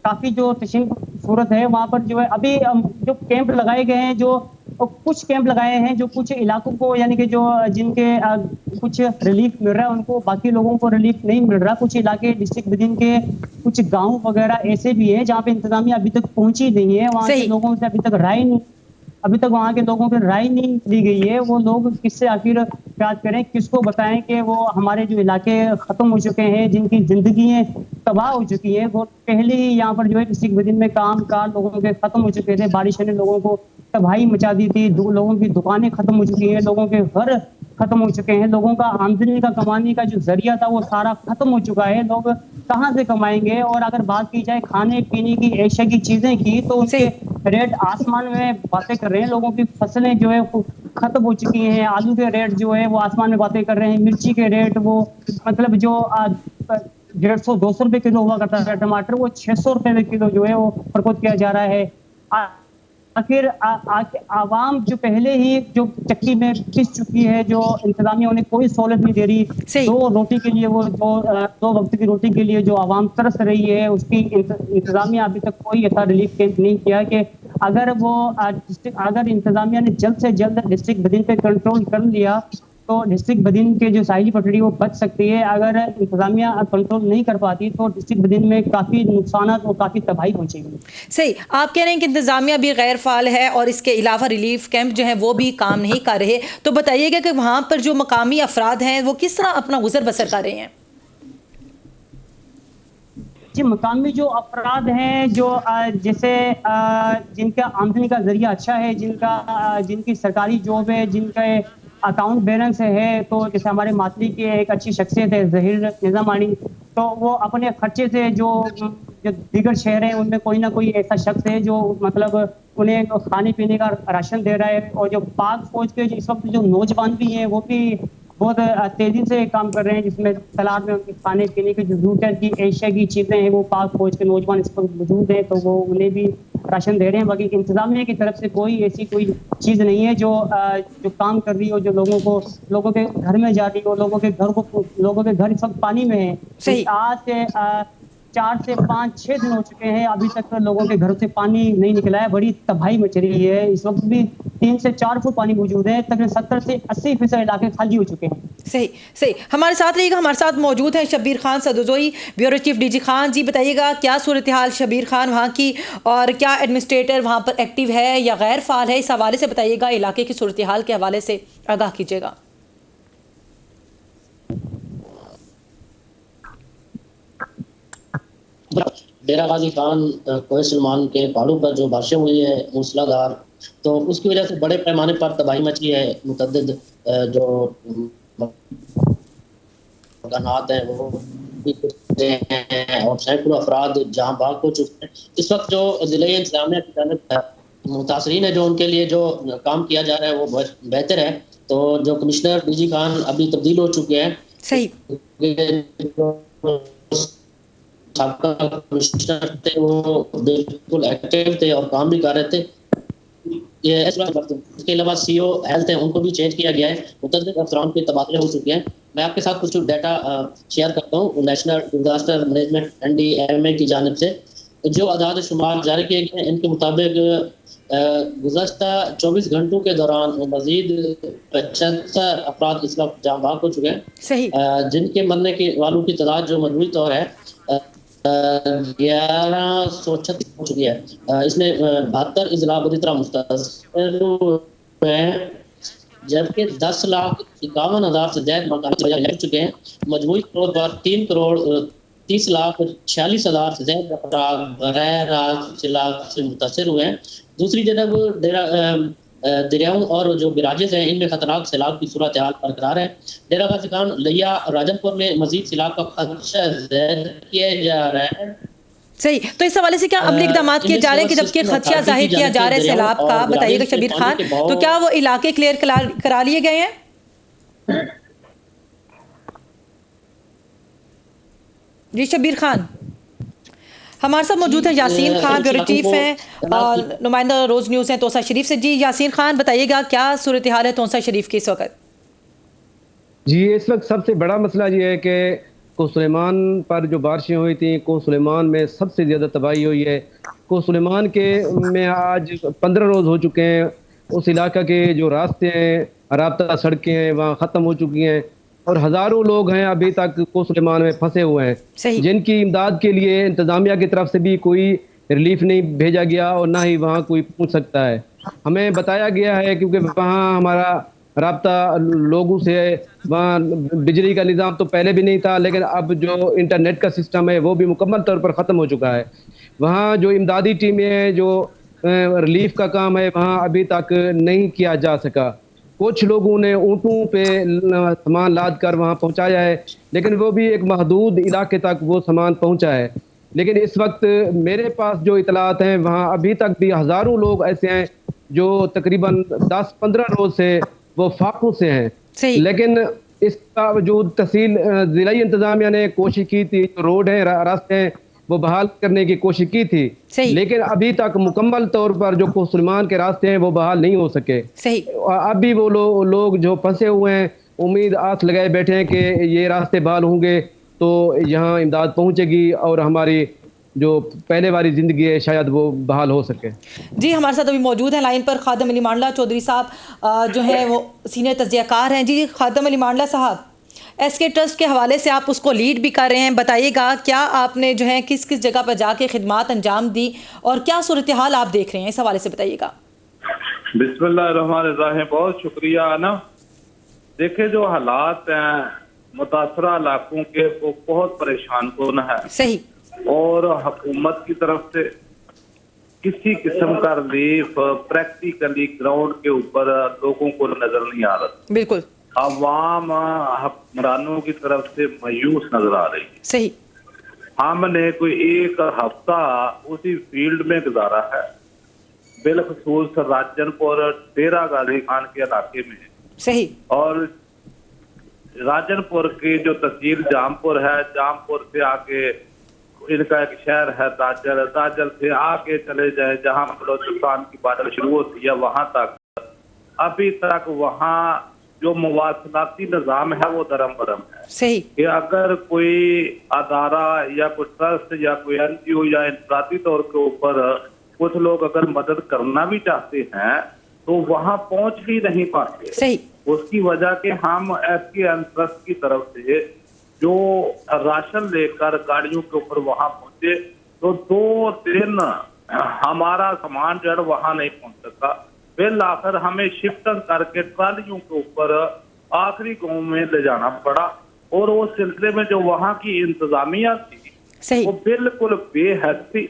काफ़ी जो तशीन सूरत है वहाँ पर जो है अभी जो कैंप लगाए गए हैं, जो कुछ कैंप लगाए हैं जो कुछ इलाकों को यानी कि जो जिनके कुछ रिलीफ मिल रहा है उनको, बाकी लोगों को रिलीफ नहीं मिल रहा। कुछ इलाके डिस्ट्रिक्ट बदीन के कुछ गांव वगैरह ऐसे भी हैं जहाँ पे इंतजामिया अभी तक पहुंची नहीं है। वहाँ के लोगों से अभी तक वहाँ के लोगों की राय नहीं ली गई है। वो लोग किससे आखिर बात करें, किसको बताएं कि वो हमारे जो इलाके खत्म हो चुके हैं, जिनकी जिंदगी तबाह हो चुकी है, वो पहले ही यहाँ पर जो है डिस्ट्रिक्ट बदीन में काम कार लोगों के खत्म हो चुके थे। बारिश ने लोगों को तबाही मचा दी थी, लोगों की दुकानें खत्म हो चुकी हैं, लोगों के घर खत्म हो चुके हैं, लोगों का आमदनी का कमाने का जो जरिया था वो सारा खत्म हो चुका है। लोग कहाँ से कमाएंगे। और अगर बात की जाए खाने पीने की एशिया की चीजें की तो उनके रेट आसमान में बातें कर रहे हैं। लोगों की फसलें जो है खत्म हो चुकी हैं। आलू के रेट जो है वो आसमान में बातें कर रहे हैं। मिर्ची के रेट वो मतलब जो 150-200 रुपए किलो हुआ करता था टमाटर, वो 600 रुपए किलो जो है वो फरोख्त किया जा रहा है। आखिर आवाम जो पहले ही जो चक्की में पिस चुकी है, जो इंतजामिया उन्हें कोई सहूलत नहीं दे रही, दो रोटी के लिए वो दो वक्त की रोटी के लिए जो आवाम तरस रही है, उसकी इंतजामिया अभी तक कोई ऐसा रिलीफ कैंप नहीं किया कि अगर इंतजामिया ने जल्द से जल्द डिस्ट्रिक्ट बदिन पे कंट्रोल कर लिया तो डिस्ट्रिक्ट बदिन के जो साहिली पटड़ी वो बच सकती है। अगर इंतजामिया कंट्रोल नहीं कर पाती तो डिस्ट्रिक्ट बदिन में काफ़ी नुकसान और काफ़ी तबाही पहुंचेगी। सही, आप कह रहे हैं कि इंतजामिया भी गैर फाल है और इसके अलावा रिलीफ कैंप जो है वो भी काम नहीं कर रहे, तो बताइएगा कि वहाँ पर जो मकामी अफराद हैं वो किस तरह अपना गुजर बसर कर रहे हैं? जी, मकामी जो अफराद हैं, जो जैसे जिनका आमदनी का जरिया अच्छा है, जिनकी सरकारी जॉब है, जिनका अकाउंट बैलेंस है, तो जैसे हमारे मातली की एक अच्छी शख्सियत है जहीर निज़ामानी, तो वो अपने खर्चे से जो दीगर शहर हैं उनमें कोई ना कोई ऐसा शख्स है जो मतलब उन्हें खाने पीने का राशन दे रहा है। और जो पाक फौज के इस वक्त जो नौजवान भी हैं वो भी बहुत तेजी से काम कर रहे हैं, जिसमें तालाब में उनके खाने पीने की जो ज़रूरत की एशिया की चीज़ें हैं वो पाक फौज के नौजवान इस वक्त मौजूद हैं, तो वो उन्हें भी राशन दे रहे हैं। बाकी इंतजामिया की तरफ से कोई ऐसी कोई चीज़ नहीं है जो काम कर रही हो, जो लोगों के घर में जा रही हो, लोगों के घर इस वक्त पानी में है। सही। आज से 4 से 5-6 दिन हो चुके हैं, अभी तक लोगों के घरों से पानी नहीं निकला है, बड़ी तबाही मच रही है। इस वक्त भी 3 से 4 फुट पानी मौजूद है, तकरीबन 70 से 80% इलाके खाली हो चुके हैं। सही, हमारे साथ रहिएगा। हमारे साथ मौजूद हैं Shabbir Khan Sadozai, bureau chief DG Khan ji. बताइएगा क्या सूरत हाल शब्बीर खान वहाँ की, और क्या एडमिनिस्ट्रेटर वहाँ पर एक्टिव है या गैर फाल है, इस हवाले से बताइएगा, इलाके की सूरत हाल के हवाले से आगाह कीजिएगा। डेरा गाजी खान कोहे सलमान के पहाड़ों पर जो बारिशें हुई है मूसलाधार, तो उसकी वजह से बड़े पैमाने पर तबाही मची है। मुतअद्दिद जो मकानात हैं वो भी हैं और सैकड़ों अफराद जहाँ भाग हो चुके हैं। इस वक्त जो ज़िले इंतजामिया की जानब मुतासरीन है, जो उनके लिए जो काम किया जा रहा है वो बहुत बेहतर है। तो जो कमिश्नर डीजी खान अभी तब्दील हो चुके हैं, सही, कमिश्नर थे वो बिल्कुल एक्टिव थे और काम भी कर रहे थे। इसके अलावा सीओ हेल्थ है, उनको भी चेंज किया गया है, मुतअद्दिद अफसरान के तबादले हो चुके हैं। मैं आपके साथ कुछ डाटा शेयर करता हूँ। नेशनल डिजास्टर मैनेजमेंट NDMA की जानिब से जो आदाद शुमार जारी किए गए हैं, इनके मुताबिक गुज़श्ता 24 घंटों के दौरान मजीद 75 अफराद इस वक्त जाँ भाग हो चुके हैं। सही, जिनके मरने के वालों की तादाद जो मजबूरी तौर है 1136 हो चुकी है। इसमें 72 इजला बुरी तरह मुतासर हुए हैं, जबकि 10,51,000 से ज्यादा मकान लग चुके हैं। मजबूरी तौर पर 3,30,46,000 से ज्यादा अफराद से मुतासर हुए हैं। दूसरी जनब दरियाओं और जो बिराजेज हैं, इनमें खतरनाक सैलाब की सूरत हाल बरकरार है। डेरा गाजी खान, लिया, राजनपुर में मजीद सैलाब का खदशा जाहिर किया जा रहा है। सही, तो इस हवाले से क्या अमली इक़दाम किए जा रहे हैं कि जबकि खदशा जाहिर किया जा रहा है सैलाब का, बताइएगा शब्बीर खान, तो क्या वो इलाके क्लियर करा लिए गए हैं? जी शब्बीर खान, हमारे साथ मौजूद है यासीन खान, ब्यूरो चीफ हैं और नुमाइंदा रोज न्यूज़ हैं तोसा शरीफ से। जी यासीन खान, बताइएगा क्या सूरत हाल है तोसा शरीफ की इस वक्त? जी, इस वक्त सबसे बड़ा मसला ये है कि को सुलेमान पर जो बारिशें हुई थी, को सुलेमान में सबसे ज़्यादा तबाही हुई है। को सुलेमान के में आज 15 रोज़ हो चुके हैं। उस इलाका के जो रास्ते हैं, राब्ता सड़कें हैं, वहाँ ख़त्म हो चुकी हैं और हज़ारों लोग हैं अभी तक को सुलेमान में फंसे हुए हैं, जिनकी इमदाद के लिए इंतज़ामिया की तरफ से भी कोई रिलीफ नहीं भेजा गया और ना ही वहाँ कोई पहुँच सकता है। हमें बताया गया है क्योंकि वहाँ हमारा राब्ता लोगों से, वहाँ बिजली का निज़ाम तो पहले भी नहीं था, लेकिन अब जो इंटरनेट का सिस्टम है वो भी मुकम्मल तौर पर ख़त्म हो चुका है। वहाँ जो इमदादी टीमें हैं, जो रिलीफ का काम है, वहाँ अभी तक नहीं किया जा सका। कुछ लोगों ने ऊँटों पे सामान लाद कर वहाँ पहुँचाया है, लेकिन वो भी एक महदूद इलाके तक वो सामान पहुँचा है। लेकिन इस वक्त मेरे पास जो इतलात हैं, वहाँ अभी तक भी हज़ारों लोग ऐसे हैं जो तकरीबन 10-15 रोज़ से वो फाकू से हैं। लेकिन इसका बावजूद तहसील जिलाई इंतजामिया ने कोशिश की थी, रोड है रास्ते हैं वो बहाल करने की कोशिश की थी, लेकिन अभी तक मुकम्मल तौर पर जो कोसुलेमान के रास्ते हैं वो बहाल नहीं हो सके। अभी वो लोग जो फंसे हुए हैं उम्मीद आस लगाए बैठे हैं कि ये रास्ते बहाल होंगे तो यहाँ इमदाद पहुँचेगी और हमारी जो पहले वाली जिंदगी है शायद वो बहाल हो सके। जी, हमारे साथ अभी मौजूद हैं लाइन पर खादम अली मांडला चौधरी साहब, जो है वो सीनियर तज्जियाकार हैं। जी खादम अली मांडला साहब, एसके ट्रस्ट के हवाले से आप उसको लीड भी कर रहे हैं, बताइएगा क्या आपने जो है किस किस जगह पर जाके खिदमात अंजाम दी और क्या सूरत हाल आप देख रहे हैं, इस हवाले से बताइएगा। बिस्मिल्लाहिर्रहमानिर्रहीम, बहुत शुक्रिया। ना देखे जो हालात हैं मुतासरा इलाकों के वो बहुत परेशान कुन है। सही। और हुकूमत की तरफ से किसी किस्म का रिलीफ प्रैक्टिकली ग्राउंड के ऊपर लोगों को नजर नहीं आ रहा। बिल्कुल। अवाम हुक्मरानों की तरफ से मायूस नजर आ रही है। सही। हमने कोई एक हफ्ता उसी फील्ड में गुजारा है, बिलखसूस राजनपुर डेरा गाजी खान के इलाके में। सही। और राजनपुर की जो तहसील जामपुर है, जामपुर से आगे इनका एक शहर है दाजल, दाजल से आगे चले जाए जहां बलोचिस्तान की बादल शुरू होती है वहां तक, अभी तक वहां जो मुवासलाती निजाम है वो दरम बरम है। सही। कि अगर कोई अदारा या कोई ट्रस्ट या कोई NGO या इंफरादी तौर के ऊपर कुछ लोग अगर मदद करना भी चाहते हैं तो वहां पहुंच ही नहीं पाते। सही। उसकी वजह के हम SKN ट्रस्ट की तरफ से जो राशन लेकर गाड़ियों के ऊपर वहां पहुंचे तो 2 दिन हमारा सामान जो है वहां नहीं पहुंच सका। फिर आकर हमें शिफ्टिंग करके ट्रालियों के ऊपर आखिरी गांव में ले जाना पड़ा। और उस सिलसिले में जो वहां की इंतजामिया थी वो बिल्कुल बेहद थी,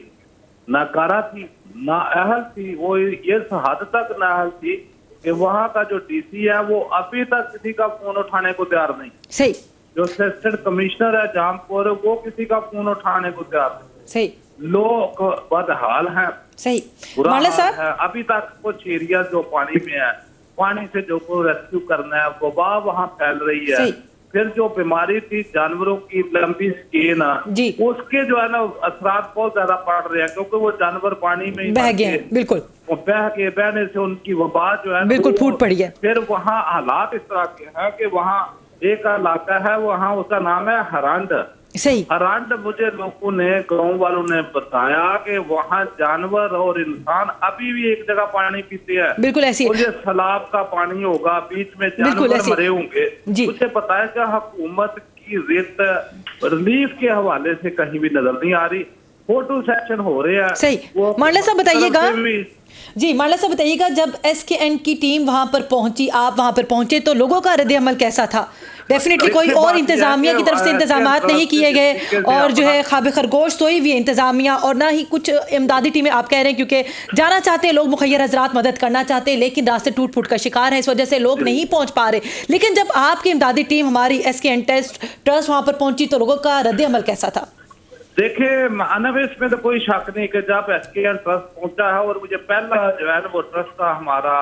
नाकारा थी, नाअहल थी। वो इस हद तक नाअहल थी कि वहां का जो DC है वो अभी तक किसी का फोन उठाने को तैयार नहीं। सही। जो असिस्टेंट कमिश्नर है जामपुर वो किसी का फोन उठाने को तैयार नहीं। सही। लोग बदहाल हैं। सही। बुरा हाल है। अभी तक कुछ एरिया जो पानी में है, पानी से जो को रेस्क्यू करना है वबा वहां फैल रही है। फिर जो बीमारी थी जानवरों की लंबी स्किन, उसके जो है ना असरात बहुत ज्यादा पड़ रहे हैं क्योंकि वो जानवर पानी में बह गए। बिल्कुल। बहने से उनकी वबा जो है बिल्कुल फूट पड़ी है। फिर वहाँ हालात इस तरह के हैं कि वहाँ एक इलाका है, वहाँ उसका नाम है हरांड। सही। हरांड मुझे लोगों ने, गांव वालों ने बताया कि वहाँ जानवर और इंसान अभी भी एक जगह पानी पीते हैं। बिल्कुल ऐसी। और ये सैलाब का पानी होगा, बीच में जानवर मरे होंगे। मुझे बताया कि हुकूमत की रित रिलीफ के हवाले से कहीं भी नजर नहीं आ रही। फोटो सेक्शन हो रहे हैं। सही। मांडला साहब बताइएगा। जी मांडला साहब बताइएगा, जब SKN की टीम वहां पर पहुंची, आप वहां पर पहुंचे तो लोगों का रद्द अमल कैसा था? डेफिनेटली कोई और इंतजामिया की तरफ से इंतजामात नहीं किए गए और जो है खाबे खरगोश सोई हुई इंतजामिया और ना ही कुछ इमदादी टीमें आप कह रहे हैं क्योंकि जाना चाहते हैं लोग, मुखैर हजरात मदद करना चाहते हैं लेकिन रास्ते टूट फूट का शिकार है, इस वजह से लोग नहीं पहुंच पा रहे। लेकिन जब आपकी इमदादी टीम हमारी SKN ट्रस्ट वहां पर पहुंची तो लोगों का रद्द अमल कैसा था? देखिए अनब इसमें तो कोई शक नहीं कि जब SKN ट्रस्ट पहुंचा है और मुझे पहला जो है वो ट्रस्ट का हमारा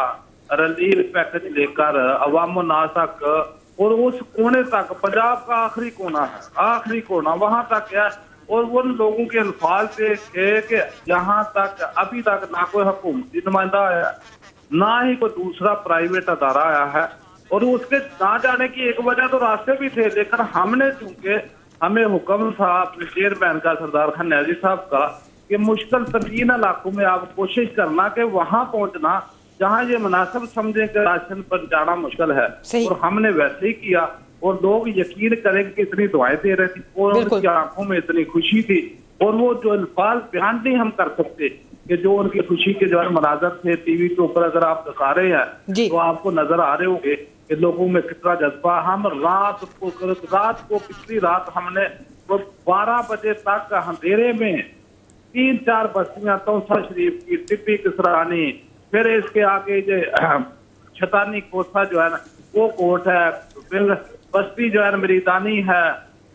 रिलीफ पैकेज लेकर अवाम नासक और उस कोने तक, पंजाब का आखिरी कोना है, आखिरी कोना वहां तक है। और उन लोगों के अल्फाज थे कि यहाँ तक अभी तक ना कोई हुकूमती नुमाइंदा आया, ना ही कोई दूसरा प्राइवेट अदारा आया है। और उसके ना जाने की एक वजह तो रास्ते भी थे, लेकिन हमने चूंकि हमें हुक्म था अपने चेयरमैन का सरदार खान न्याजी साहब का कि मुश्किल तरीन इलाकों में आप कोशिश करना कि वहां पहुंचना जहां ये मुनासिब समझे कि राशन पहुंचाना मुश्किल है। और हमने वैसे ही किया और लोग यकीन करें कि इतनी दुआएं दे रहे थे और उनकी आंखों में इतनी खुशी थी और वो जो अल्फाज बयान नहीं हम कर सकते कि जो उनकी खुशी के जो है मनाजर थे टीवी के ऊपर अगर आप दिखा रहे हैं तो आपको नजर आ रहे होंगे कि लोगों में कितना जज्बा। हम रात को पिछली रात हमने 12 बजे तक अंधेरे में 3-4 बस्तियां, तौसा शरीफ की, टिब्बी किसरानी, फिर इसके आगे जो छतानी कोसा जो है ना वो कोट है, फिर बस्ती जो है मरीदानी है,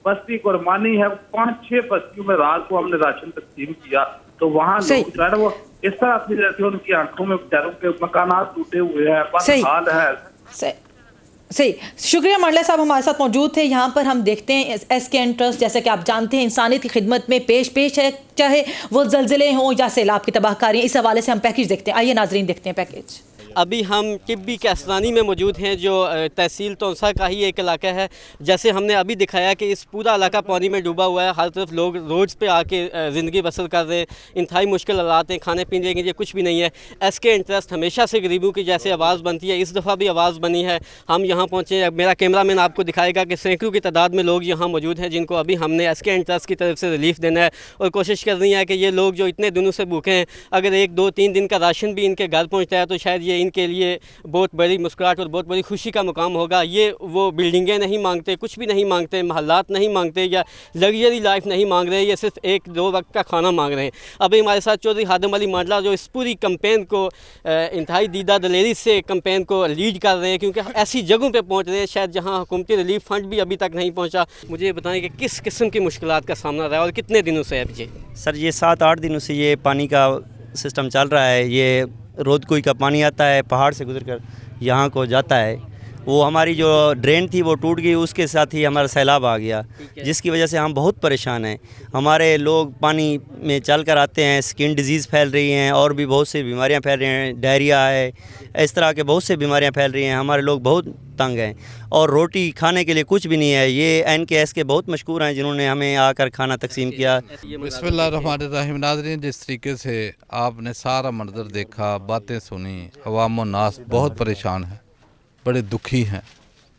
बस्ती कुरमानी है, 5-6 बस्तियों में रात को हमने राशन तकसीम किया। तो वहाँ लोग जो है ना वो इस तरह से जैसे उनकी आंखों में बेचारों के मकानात टूटे हुए हैं, बदहाल है। सही, शुक्रिया मंडला साहब हमारे साथ मौजूद थे। यहाँ पर हम देखते हैं SKN ट्रस्ट, जैसे कि आप जानते हैं, इंसानियत की खिदमत में पेश है, चाहे वो जलजिले हों या सैलाब की तबाहकारी। इस हवाले से हम पैकेज देखते हैं। आइए नाजरीन देखते हैं पैकेज। अभी हम टिब्बी कैसरानी में मौजूद हैं, जो तहसील तौंसा का ही एक इलाका है। जैसे हमने अभी दिखाया कि इस पूरा इलाका पानी में डूबा हुआ है, हर तरफ लोग रोड्स पे आके ज़िंदगी बसर कर रहे हैं, इंतहाई मुश्किल हालात हैं, खाने पीने के लिए कुछ भी नहीं है। SKN ट्रस्ट हमेशा से गरीबों की जैसे आवाज़ बनती है, इस दफ़ा भी आवाज़ बनी है। हम यहाँ पहुँचे, मेरा कैमरामैन आपको दिखाएगा कि सैकड़ों की तादाद में लोग यहाँ मौजूद हैं, जिनको अभी हमने SKN ट्रस्ट की तरफ से रिलीफ देना है और कोशिश करनी है कि ये लोग जो इतने दिनों से भूखे हैं, अगर 1, 2, 3 दिन का राशन भी इनके घर पहुँचता है तो शायद ये इनके लिए बहुत बड़ी मुस्कुराहट और बहुत बड़ी खुशी का मुकाम होगा। ये वो बिल्डिंगें नहीं मांगते, कुछ भी नहीं मांगते, महल्लात नहीं मांगते या लग्जरी लाइफ नहीं मांग रहे, ये सिर्फ 1-2 वक्त का खाना मांग रहे हैं। अभी हमारे साथ चौधरी हादम अली मंडला, जो इस पूरी कैंपेन को इंतहाई दीदा दलेरी से कैंपेन को लीड कर रहे हैं, क्योंकि ऐसी जगहों पे पहुंच रहे हैं शायद जहां हुकूमती रिलीफ फंड भी अभी तक नहीं पहुंचा। मुझे बताएं कि किस किस्म की मुश्किलात का सामना रहा है और कितने दिनों से है? जी सर, ये 7-8 दिनों से ये पानी का सिस्टम चल रहा है। ये रोदकोई का पानी आता है, पहाड़ से गुजरकर यहाँ को जाता है। वो हमारी जो ड्रेन थी वो टूट गई, उसके साथ ही हमारा सैलाब आ गया, जिसकी वजह से हम बहुत परेशान हैं। हमारे लोग पानी में चल कर आते हैं, स्किन डिजीज़ फैल रही हैं और भी बहुत सी बीमारियां फैल रही हैं, डायरिया है, इस तरह के बहुत से बीमारियां फैल रही हैं। हमारे लोग बहुत तंग हैं और रोटी खाने के लिए कुछ भी नहीं है। ये NKS के बहुत मशहूर हैं, जिन्होंने हमें आकर खाना तकसीम किया। बिस्मिल्लाहिर्रहमानिर्रहीम। नाज़रीन, जिस तरीके से आपने सारा मंजर देखा, बातें सुनी, अवाम और नास बहुत परेशान है, बड़े दुखी हैं,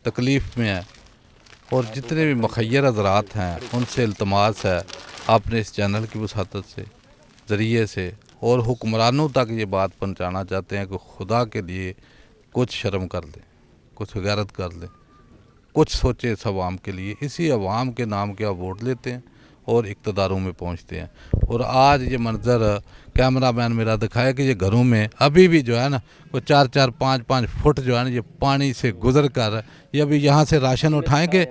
तकलीफ़ में हैं, और जितने भी मुखय्यर हज़रात हैं उनसे इल्तमास है आपने इस चैनल की वसातत से, ज़रिए से और हुक्मरानों तक ये बात पहुँचाना चाहते हैं कि खुदा के लिए कुछ शर्म कर लें, कुछ गैरत कर लें, कुछ सोचे इस अवाम के लिए। इसी अवाम के नाम के आप वोट लेते हैं और इक़्तिदारों में पहुंचते हैं। और आज ये मंज़र कैमरामैन मेरा दिखाया कि ये घरों में अभी भी जो है ना वो 4-4, 5-5 फुट जो है ना ये पानी से गुजर कर ये अभी यहाँ से राशन उठाएंगे।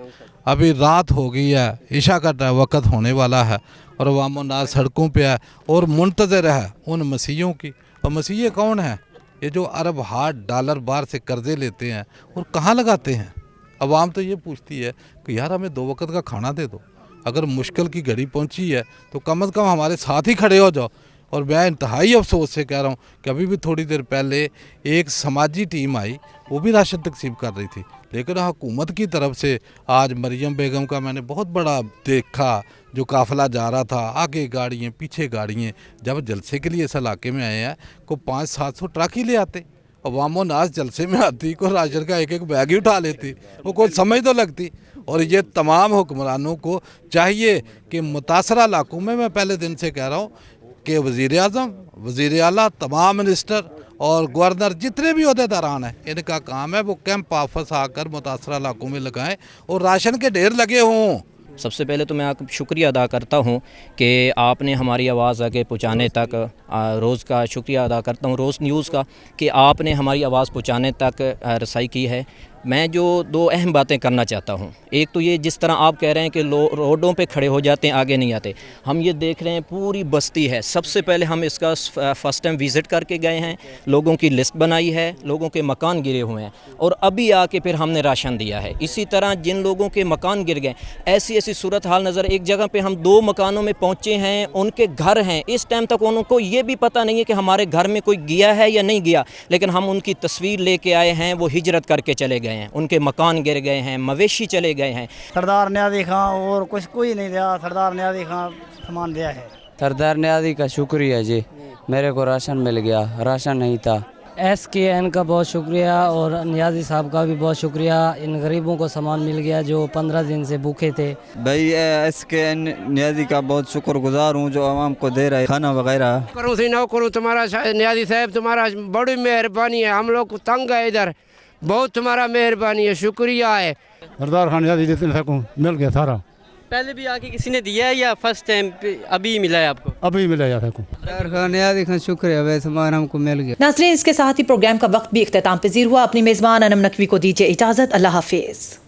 अभी रात हो गई है, इशा का वक़्त होने वाला है और अवाम नाज़ सड़कों पे है और मुंतज़र है उन मसीहों की। और मसीह कौन है? ये जो अरब हाथ डॉलर बाहर से कर्ज़े लेते हैं और कहाँ लगाते हैं। अवाम तो ये पूछती है कि यार हमें 2 वक्त का खाना दे दो। अगर मुश्किल की घड़ी पहुंची है तो कम से कम हमारे साथ ही खड़े हो जाओ। और मैं इंतहाई अफसोस से कह रहा हूँ कि अभी भी थोड़ी देर पहले एक समाजी टीम आई, वो भी राशन तकसीम कर रही थी, लेकिन हुकूमत की तरफ से आज मरियम बेगम का मैंने बहुत बड़ा देखा जो काफ़िला जा रहा था, आगे गाड़ियाँ पीछे गाड़ियाँ। जब जलसे के लिए इस इलाके में आए हैं को 500-700 ट्रक ही ले आते, अवाम नाज जलसे में आती को राशन का एक बैग ही उठा लेती, वो कोई समझ तो लगती। और ये तमाम हुक्मरानों को चाहिए कि मुतासरा इलाकों में, मैं पहले दिन से कह रहा हूँ कि वज़ीर आज़म, वज़ीर आला, तमाम मिनिस्टर और गवर्नर जितने भी अहदेदारान हैं, इनका काम है वो कैंप ऑफिस आकर मुतासरा इलाकों में लगाएं और राशन के ढेर लगे हों। सबसे पहले तो मैं आपका शुक्रिया अदा करता हूं कि आपने हमारी आवाज़ आगे पहुंचाने तक, रोज़ का शुक्रिया अदा करता हूं रोज़ न्यूज़ का कि आपने हमारी आवाज़ पहुंचाने तक रसाई की है। मैं जो 2 अहम बातें करना चाहता हूं, एक तो ये जिस तरह आप कह रहे हैं कि रोडों पे खड़े हो जाते हैं, आगे नहीं आते। हम ये देख रहे हैं पूरी बस्ती है। सबसे पहले हम इसका फ़र्स्ट टाइम विज़िट करके गए हैं, लोगों की लिस्ट बनाई है, लोगों के मकान गिरे हुए हैं और अभी आके फिर हमने राशन दिया है। इसी तरह जिन लोगों के मकान गिर गए, ऐसी सूरत हाल नज़र, एक जगह पर हम 2 मकानों में पहुँचे हैं, उनके घर हैं, इस टाइम तक उनको ये भी पता नहीं है कि हमारे घर में कोई गया है या नहीं गया, लेकिन हम उनकी तस्वीर लेके आए हैं, वो हिजरत करके चले गए हैं, उनके मकान गिर गए हैं, मवेशी चले गए हैं। सरदार न्याज़ी खां और कुछ कोई नहीं दिया, सरदार न्याज़ी खां सामान दिया है। सरदार न्याज़ी का शुक्रिया जी, मेरे को राशन मिल गया, राशन नहीं था। SKN का बहुत शुक्रिया और न्याज़ी साहब का भी बहुत शुक्रिया, इन गरीबों को सामान मिल गया जो 15 दिन से भूखे थे। भाई SKN न्याज़ी का बहुत शुक्रगुजार हूँ जो आवाम को दे रहा है खाना वगैरह। करूँ थी ना करूँ, तुम्हारा न्याज़ी साहब तुम्हारा बड़ी मेहरबानी है, हम लोग तंग है इधर, बहुत तुम्हारा मेहरबानी है, शुक्रिया है। सरदार खान न्याज़ी जितने सकूँ मिल गया सारा। पहले भी आके किसी ने दिया है या फर्स्ट टाइम अभी मिला है आपको? अभी मिला है आपको। शुक्रिया, वैसे सामान हमको मिल गया। नाज़रीन, इसके साथ ही प्रोग्राम का वक्त भी इख्तिताम पजीर हुआ। अपनी मेज़बान अनम नकवी को दीजिए इजाज़त। अल्लाह हाफिज़।